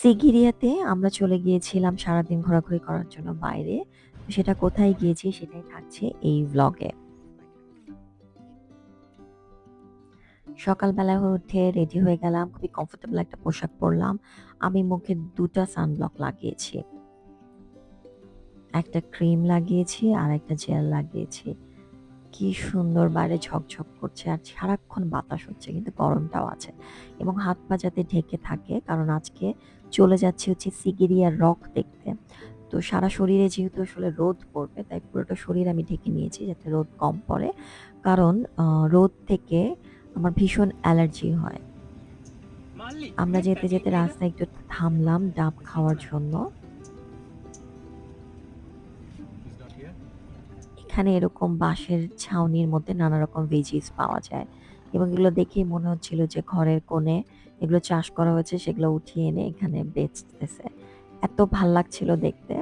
সিগিরিয়াতে আমরা চলে গিয়েছিলাম সারাদিন ঘোরাঘুরি করার জন্য বাইরে। তো সেটা কোথায় গিয়েছি সেটাই থাকছে এই ভ্লগে। সকালবেলায় উঠে রেডি হয়ে গেলাম। খুবই কমফোর্টেবল একটা পোশাক পরলাম। আমি মুখে ২ টা সানব্লক লাগিয়েছি। একটা ক্রিম লাগিয়েছি আর একটা জেল লাগিয়েছি। কি সুন্দর বাইরে ঝকঝক করছে আর সারাক্ষণ বাতাস হচ্ছে কিন্তু গরমটাও আছে। এবং হাত পা যাতে ঢেকে থাকে কারণ আজকে চলে যাচ্ছি হচ্ছে সিগিরিয়া রক দেখতে। তো সারা শরীরে যেহেতু আসলে রোদ পড়বে তাই পুরোটা শরীর আমি ঢেকে নিয়েছি যাতে রোদ কম পড়ে। কারণ রোদ থেকে আমার ভীষণ অ্যালার্জি হয়। আমরা যেতে, যেতে রাস্তায় একটু থামলাম ডাব খাওয়ার জন্য। এখানে এরকম বাঁশের ছাউনির মধ্যে নানা রকম ভেজিস পাওয়া যায় এবং এগুলো দেখেই মনে হচ্ছিল যে ঘরের কোণে এগুলো চাষ করা হয়েছে সেগুলো উঠিয়ে এনে এখানে বেচতেছে। এত ভাল লাগছিল দেখতে।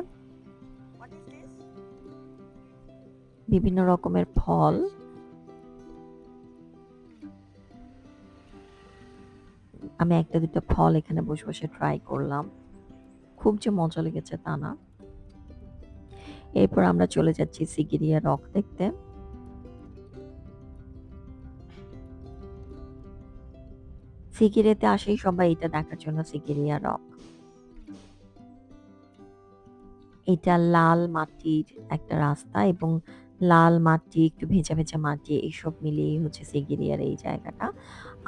বিভিন্ন রকমের ফল। আমি ১টা ২টা ফল এখানে বসে, বসে ট্রাই করলাম। খুব যে মজা লেগেছে তা না। এরপর আমরা চলে যাচ্ছি সিগিরিয়া রক দেখতে। সিগিরিয়াতে আসেই সবাই এটা দেখার জন্য সিগিরিয়া রক। এটা লাল মাটির একটা রাস্তা এবং লাল মাটি, একটু ভেজা, ভেজা মাটি এসব মিলিয়েই হচ্ছে সিগিরিয়ার এই জায়গাটা।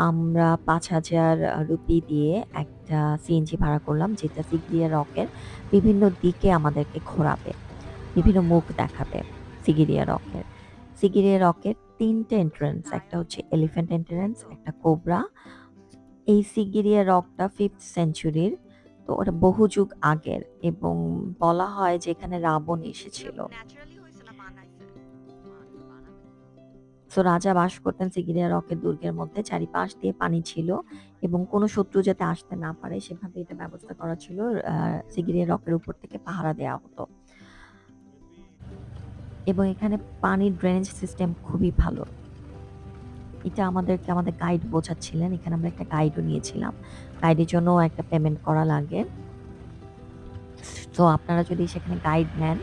আমরা ৫,০০০ রুপি দিয়ে একটা সিএনজি ভাড়া করলাম যেটা সিগিরিয়া রকের বিভিন্ন দিকে আমাদেরকে ঘোরাবে। বিভিন্ন মুখ দেখাবে সিগিরিয়া রকের। সিগিরিয়া রকের ৩ টে এন্ট্রান্স। একটা হচ্ছে এলিফ্যান্ট এন্ট্রান্স, একটা কোবরা। এই সিগিরিয়া রকটা 5th সেঞ্চুরির। তো ওটা বহু যুগ আগের এবং বলা হয় যে এখানে রাবণ এসেছিল। সো রাজা বাস করতেন সিগিরিয়া রকের দুর্গের মধ্যে। চারিপাশ দিয়ে পানি ছিল এবং কোনো শত্রু যাতে আসতে না পারে সেভাবে এটা ব্যবস্থা করা ছিল। সিগিরিয়া রকের উপর থেকে পাহারা দেওয়া হতো। এবং এখানে পানির ড্রেনেজ সিস্টেম খুবই ভালো। এটা আমাদেরকে আমাদের গাইড বোঝাচ্ছিলেন। এখানে আমরা একটা গাইডও নিয়েছিলাম। গাইডের জন্যও একটা পেমেন্ট করা লাগে। তো আপনারা যদি সেখানে গাইড নেন,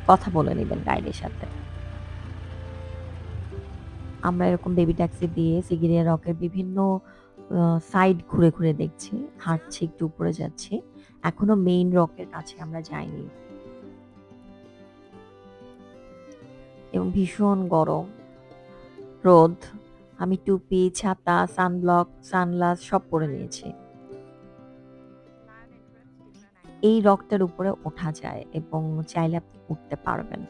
কথা বলে নিবেন গাইডের সাথে। আমরা এরকম বেবি ট্যাক্সি দিয়ে সিগিরিয়া রকের বিভিন্ন সাইড ঘুরে, ঘুরে দেখছি। হাঁটছি, একটু উপরে যাচ্ছি। এখনো মেইন রকের কাছে আমরা যাইনি। এবং ভীষণ গরম, রোদ। আমি টুপি, ছাতা, সানব্লক, সানগ্লাস সব পরে নিয়েছি। এই রকটার উপরে ওঠা যায় এবং চাইলে আপনি উঠতে পারবেন।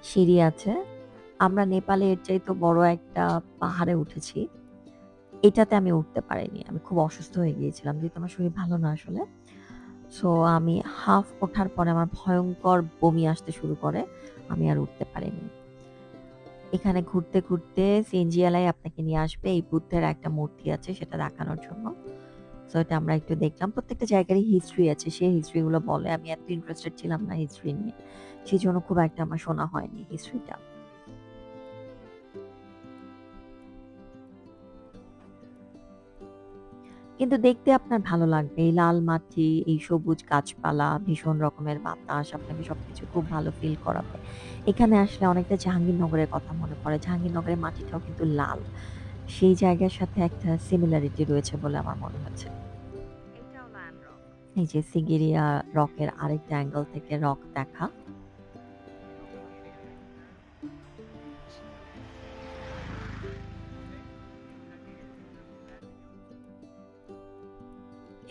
সিঁড়ি আছে। আমরা নেপালে এর চাইতেও বড় একটা পাহাড়ে উঠেছি। এটাতে আমি উঠতে পারিনি। আমি খুব অসুস্থ হয়ে গিয়েছিলাম যেহেতু আমার শরীর ভালো না আসলে। সো আমি হাফ ওঠার পরে আমার ভয়ংকর বমি আসতে শুরু করে। আমি আর উঠতে পারিনি। এখানে ঘুরতে, ঘুরতে সিএনজিওয়ালাই আপনাকে নিয়ে আসবে। এই বুদ্ধের একটা মূর্তি আছে সেটা দেখানোর জন্য। সো এটা আমরা একটু দেখলাম। প্রত্যেকটা জায়গারই হিস্ট্রি আছে। সে হিস্ট্রি গুলো বলে। আমি এত ইন্টারেস্টেড ছিলাম না হিস্ট্রি নিয়ে। সেজন্য খুব একটা আমার শোনা হয়নি হিস্ট্রিটা। কিন্তু দেখতে আপনার ভালো লাগবে। এই লাল মাটি, এই সবুজ গাছপালা, ভীষণ রকমের বাতাস আপনাকে সবকিছু খুব ভালো ফিল করাবে। এখানে আসলে অনেকটা জাহাঙ্গীরনগরের কথা মনে পড়ে। জাহাঙ্গীরনগরের মাটিটাও কিন্তু লাল। সেই জায়গার সাথে একটা সিমিলারিটি রয়েছে বলে আমার মনে হচ্ছে। এই যে সিগিরিয়া রকের আরেকটা অ্যাঙ্গেল থেকে রক দেখা।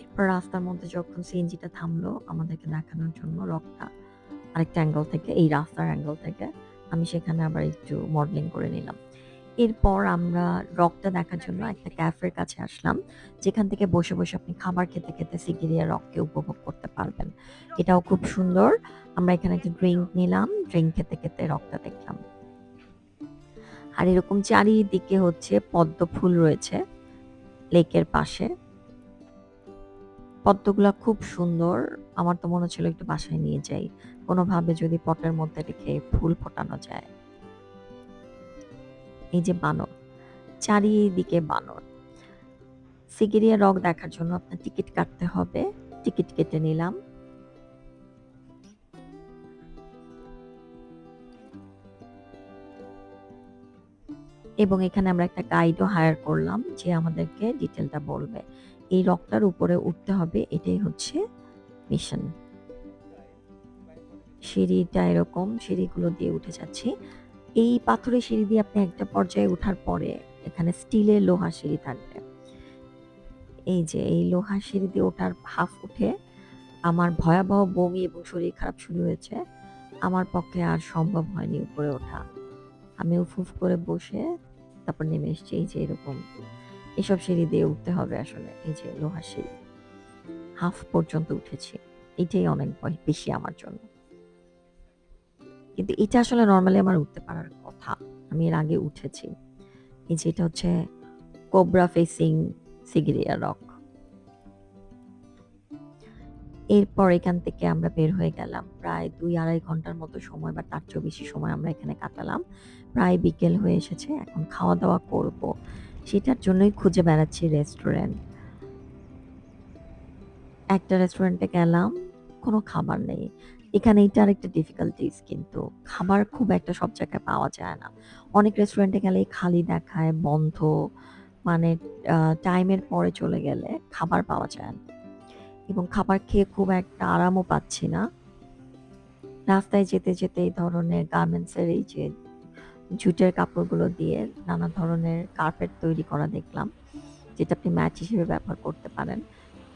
এরপর রাস্তার মধ্যে যখন সিএনজিটা থামলো আমাদেরকে দেখানোর জন্য রকটা আরেকটা অ্যাঙ্গেল থেকে, এই রাস্তার অ্যাঙ্গেল থেকে, আমি সেখানে আবার একটু মডেলিং করে নিলাম। এরপর আমরা রকটা দেখার জন্য একটা ক্যাফের কাছে আসলাম যেখান থেকে বসে, বসে আপনি খাবার খেতে, খেতে সিগিরিয়া রককে উপভোগ করতে পারবেন। এটাও খুব সুন্দর। আমরা এখানে একটা ড্রিংক নিলাম। ড্রিংক খেতে, খেতে রকটা দেখলাম। আর এরকম চারিদিকে হচ্ছে পদ্ম ফুল রয়েছে লেকের পাশে। পদ্মগুলা খুব সুন্দর। আমার তো মনে হচ্ছিল একটু বাসায় নিয়ে যাই। কোনোভাবে যদি পটের মধ্যে রেখে ফুল ফোটানো যায়। এই যে বানর, চারিদিকে বানর। সিগিরিয়া রক দেখার জন্য আপনার টিকিট কাটতে হবে। টিকিট কেটে নিলাম। এবং এখানে আমরা একটা গাইডও হায়ার করলাম যে আমাদেরকে ডিটেলটা বলবে। এই রকটার উপরে উঠতে হবে, এটাই হচ্ছে মিশন। সিঁড়িটা এরকম সিঁড়িগুলো দিয়ে উঠে যাচ্ছি। এই পাথরের সিঁড়ি দিয়ে আপনি একটা পর্যায়ে ওঠার পরে এখানে স্টিলের লোহার সিঁড়ি থাকবে। এই যে এই লোহার সিঁড়ি দিয়ে ওঠার হাফ উঠে আমার ভয়াবহ বমি এবং শরীর খারাপ শুরু হয়েছে। আমার পক্ষে আর সম্ভব হয়নি উপরে ওঠা। আমি উফ করে বসে তারপর নেমে এসেছি। এই যে এরকম এসব সিঁড়ি দিয়ে উঠতে হবে আসলে। এই যে লোহার সিঁড়ি হাফ পর্যন্ত উঠেছি। এটাই অনেক বেশি আমার জন্য। কিন্তু এটা আসলে নরমালি আমার উঠতে পারার কথা। আমি এর আগে উঠেছি। এই যে এটা হচ্ছে কোবরা ফেসিং সিগিরিয়া রক। এরপর এখান থেকে আমরা বের হয়ে গেলাম। প্রায় ২-২.৫ ঘন্টার মতো সময় বা তার চেয়েও বেশি সময় আমরা এখানে কাটালাম। প্রায় বিকেল হয়ে এসেছে। এখন খাওয়া-দাওয়া করব। সেটার জন্যই খুঁজে বেড়াচ্ছি রেস্টুরেন্ট। একটা রেস্টুরেন্টে গেলাম, কোনো খাবার নেই। এখানে এটা আরেকটা ডিফিকাল্টিজ কিন্তু। খাবার খুব একটা সব জায়গায় পাওয়া যায় না। অনেক রেস্টুরেন্টে গেলেই খালি দেখায়, বন্ধ। মানে টাইমের পরে চলে গেলে খাবার পাওয়া যায় না। এবং খাবার খেয়ে খুব একটা আরামও পাচ্ছি না। রাস্তায় যেতে এই ধরনের গার্মেন্টসের এই যে জুটের কাপড়গুলো দিয়ে নানা ধরনের কার্পেট তৈরি করা দেখলাম, যেটা আপনি ম্যাট হিসেবে ব্যবহার করতে পারেন।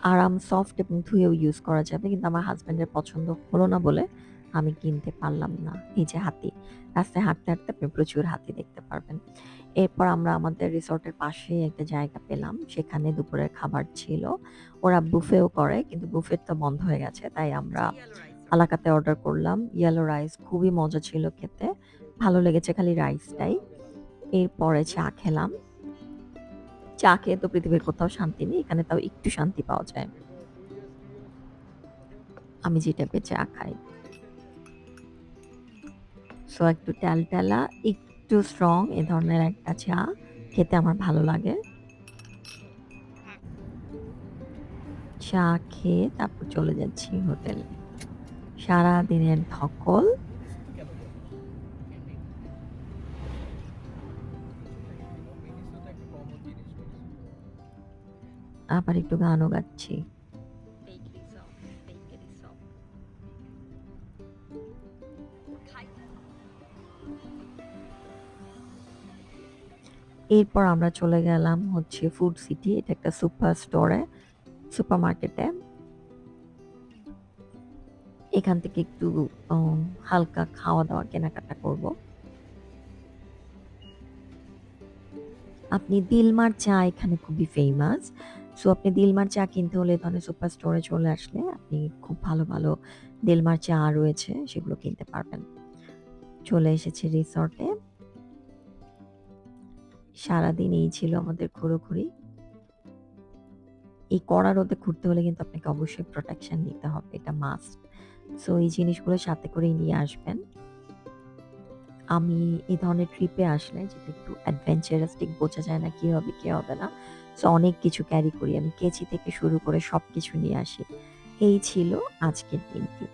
আরাম, সফট এবং ধুয়েও ইউজ করা যাবে। কিন্তু আমার হাসব্যান্ডের পছন্দ হলো না বলে আমি কিনতে পারলাম না। এই যে হাতি, রাস্তায় হাঁটতে আপনি প্রচুর হাতি দেখতে পারবেন। এরপর আমরা আমাদের রিসোর্টের পাশেই একটা জায়গা পেলাম। সেখানে দুপুরের খাবার ছিল। ওরা বুফেও করে কিন্তু বুফেট তো বন্ধ হয়ে গেছে। তাই আমরা আলাকাতে অর্ডার করলাম। ইয়েলো রাইস খুবই মজা ছিল খেতে। ভালো লেগেছে খালি রাইসটাই। এরপরে চা খেলাম। চা খেয়ে তো পৃথিবীর কোথাও শান্তি নেই। এখানে তাও একটু শান্তি পাওয়া যায়। আমি যে টাইপের চা খাই। সো একটু ট্যালট্যালা, একটু স্ট্রং এ ধরনের একটা চা খেতে আমার ভালো লাগে। চা খেয়ে তারপর চলে যাচ্ছি হোটেলে। সারাদিনের ধকল আবার একটু গানও গাচ্ছি। এরপর আমরা চলে গেলাম হচ্ছে ফুড সিটি। এটা একটা সুপার মার্কেটে। এখান থেকে একটু হালকা খাওয়া-দাওয়া কেনাকাটা করব। আপনি দিলমার চা এখানে খুবই ফেমাস। সো আপনি দিলমার চা কিনতে হলে এ ধরনের সুপার স্টোরে চলে আসলে আপনি খুব ভালো দিলমার চা রয়েছে সেগুলো কিনতে পারবেন। চলে এসেছি রিসর্টে। সারাদিন এই ছিল আমাদের ঘোরাঘুরি। এই কড়া রোদে ঘুরতে হলে কিন্তু আপনাকে অবশ্যই প্রোটেকশন নিতে হবে। এটা মাস্ট। সো এই জিনিসগুলো সাথে করেই নিয়ে আসবেন। আমি এই ধরনের ট্রিপে আসলে যেটা একটু অ্যাডভেঞ্চারাস ঠিক বোঝা যায় না কি হবে কি হবে না। সো অনেক কিছু ক্যারি করি। আমি কেচি থেকে শুরু করে সবকিছু নিয়ে আসি। এই ছিল আজকের দিনটি।